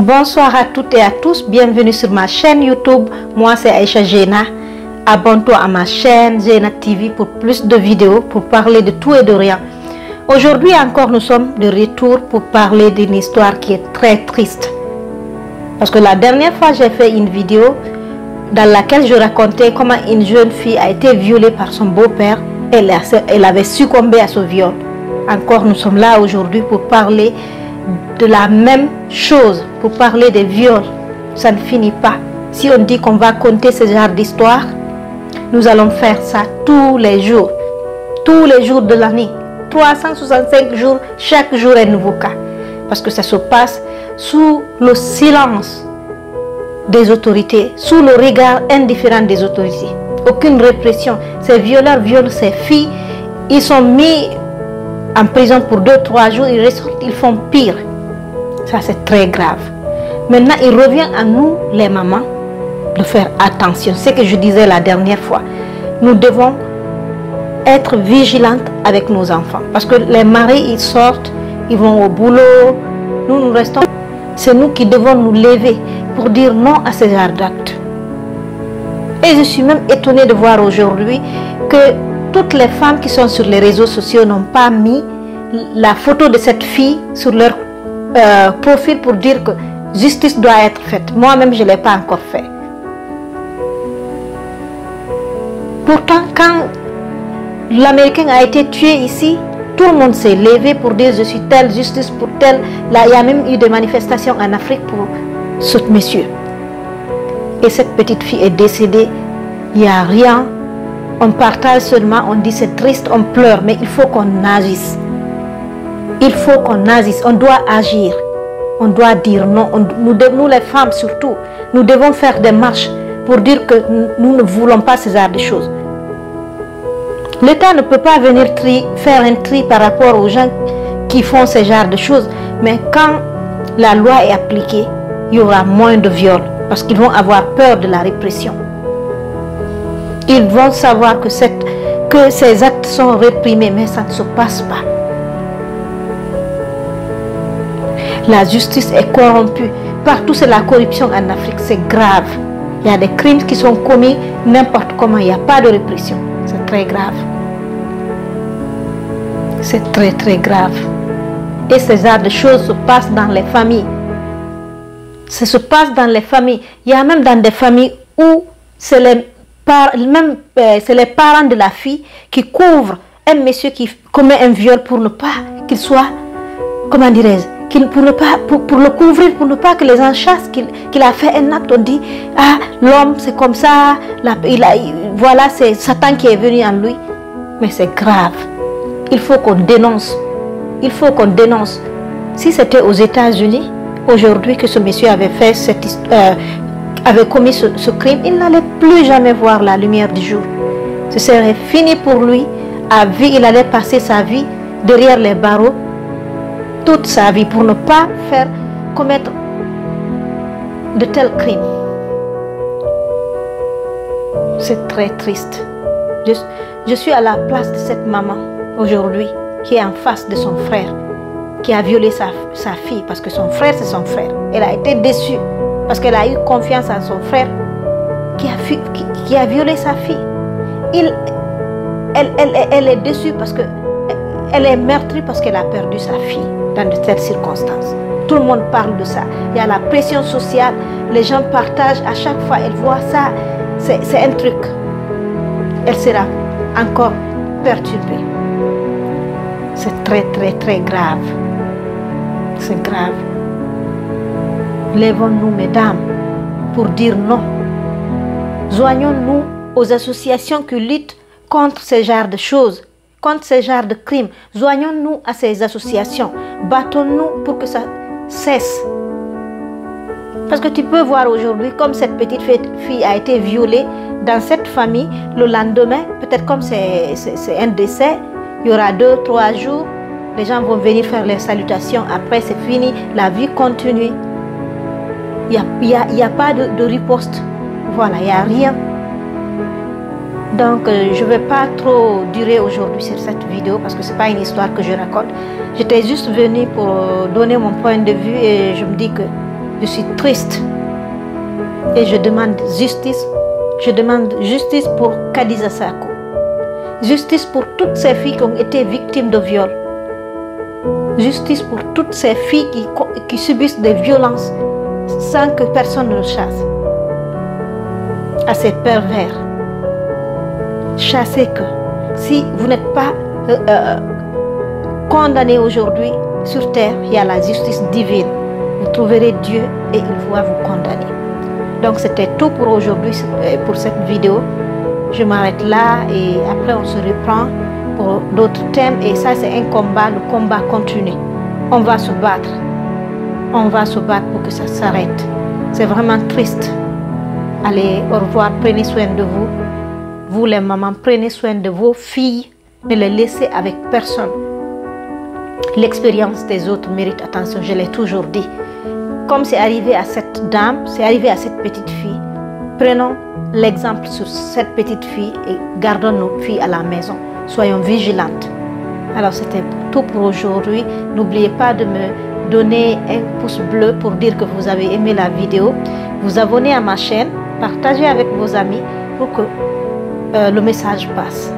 Bonsoir à toutes et à tous, bienvenue sur ma chaîne YouTube. Moi c'est Aïcha Jena. Abonne-toi à ma chaîne Jena TV pour plus de vidéos, pour parler de tout et de rien. Aujourd'hui encore nous sommes de retour pour parler d'une histoire qui est très triste. Parce que la dernière fois j'ai fait une vidéo dans laquelle je racontais comment une jeune fille a été violée par son beau-père. Elle avait succombé à ce viol. Encore nous sommes là aujourd'hui pour parler de la même chose, pour parler des viols. Ça ne finit pas. Si on dit qu'on va conter ce genre d'histoire, nous allons faire ça tous les jours de l'année, 365 jours, chaque jour un nouveau cas, parce que ça se passe sous le silence des autorités, sous le regard indifférent des autorités. Aucune répression. Ces violeurs violent ces filles, ils sont mis en prison pour 2-3 jours, ils ressortent, ils font pire. Ça c'est très grave. Maintenant il revient à nous les mamans de faire attention. C'est ce que je disais la dernière fois. Nous devons être vigilantes avec nos enfants. Parce que les maris ils sortent, ils vont au boulot. Nous restons. C'est nous qui devons nous lever pour dire non à ce genre d'actes. Et je suis même étonnée de voir aujourd'hui que toutes les femmes qui sont sur les réseaux sociaux n'ont pas mis la photo de cette fille sur leur profil pour dire que justice doit être faite. Moi-même, je ne l'ai pas encore fait. Pourtant, quand l'Américain a été tué ici, tout le monde s'est levé pour dire je suis telle, justice pour tel. Là, il y a même eu des manifestations en Afrique pour ce monsieur. Et cette petite fille est décédée. Il n'y a rien. On partage seulement, on dit c'est triste, on pleure, mais il faut qu'on agisse. Il faut qu'on agisse, on doit agir. On doit dire non. Nous les femmes surtout, nous devons faire des marches pour dire que nous ne voulons pas ce genre de choses. L'État ne peut pas venir faire un tri par rapport aux gens qui font ce genre de choses. Mais quand la loi est appliquée, il y aura moins de viols parce qu'ils vont avoir peur de la répression. Ils vont savoir que ces actes sont réprimés, mais ça ne se passe pas. La justice est corrompue. Partout, c'est la corruption en Afrique. C'est grave. Il y a des crimes qui sont commis n'importe comment. Il n'y a pas de répression. C'est très grave. C'est très, très grave. Et ce genre de choses se passent dans les familles. Ça se passe dans les familles. Il y a même dans des familles où c'est les parents de la fille qui couvrent un monsieur qui commet un viol pour ne pas qu'il soit, comment dirais-je, pour le couvrir, pour ne pas que les gens chassent qu'il a fait un acte. On dit, ah, l'homme c'est comme ça, voilà, c'est Satan qui est venu en lui. Mais c'est grave. Il faut qu'on dénonce. Il faut qu'on dénonce. Si c'était aux États-Unis, aujourd'hui que ce monsieur avait fait avait commis ce crime, il n'allait plus jamais voir la lumière du jour. Ce serait fini pour lui. À vie, il allait passer sa vie derrière les barreaux, toute sa vie, pour ne pas commettre de tels crimes. C'est très triste. Je suis à la place de cette maman aujourd'hui qui est en face de son frère, qui a violé sa fille parce que son frère c'est son frère. Elle a été déçue parce qu'elle a eu confiance en son frère qui a violé sa fille. Elle est déçue parce qu'elle est meurtrie parce qu'elle a perdu sa fille dans de telles circonstances. Tout le monde parle de ça. Il y a la pression sociale. Les gens partagent à chaque fois. Elle voit ça. C'est un truc. Elle sera encore perturbée. C'est très, très, très grave. C'est grave. Lèvons-nous, mesdames, pour dire non. Joignons-nous aux associations qui luttent contre ce genre de choses, contre ce genre de crimes. Joignons-nous à ces associations. Battons-nous pour que ça cesse. Parce que tu peux voir aujourd'hui, comme cette petite fille a été violée dans cette famille, le lendemain, peut-être comme c'est un décès, il y aura 2-3 jours, les gens vont venir faire les salutations. Après, c'est fini, la vie continue. Il n'y a pas de riposte. Voilà, il n'y a rien. Donc, je ne vais pas trop durer aujourd'hui sur cette vidéo parce que ce n'est pas une histoire que je raconte. J'étais juste venue pour donner mon point de vue et je me dis que Je suis triste. Et je demande justice. Je demande justice pour Kadiza Sako. Justice pour toutes ces filles qui ont été victimes de viol. Justice pour toutes ces filles qui subissent des violences sans que personne ne le chasse. À ces pervers, chassez que si vous n'êtes pas condamné aujourd'hui sur terre, il y a la justice divine. Vous trouverez Dieu et il va vous condamner. Donc c'était tout pour aujourd'hui, pour cette vidéo. Je m'arrête là et après on se reprend pour d'autres thèmes. Et ça c'est un combat, le combat continue. On va se battre. On va se battre pour que ça s'arrête. C'est vraiment triste. Allez, au revoir, prenez soin de vous. Vous les mamans, prenez soin de vos filles. Ne les laissez avec personne. L'expérience des autres mérite attention, je l'ai toujours dit. Comme c'est arrivé à cette dame, c'est arrivé à cette petite fille. Prenons l'exemple sur cette petite fille et gardons nos filles à la maison. Soyons vigilantes. Alors c'était tout pour aujourd'hui. N'oubliez pas de me donner un pouce bleu pour dire que vous avez aimé la vidéo. Vous abonner à ma chaîne, partagez avec vos amis pour que le message passe.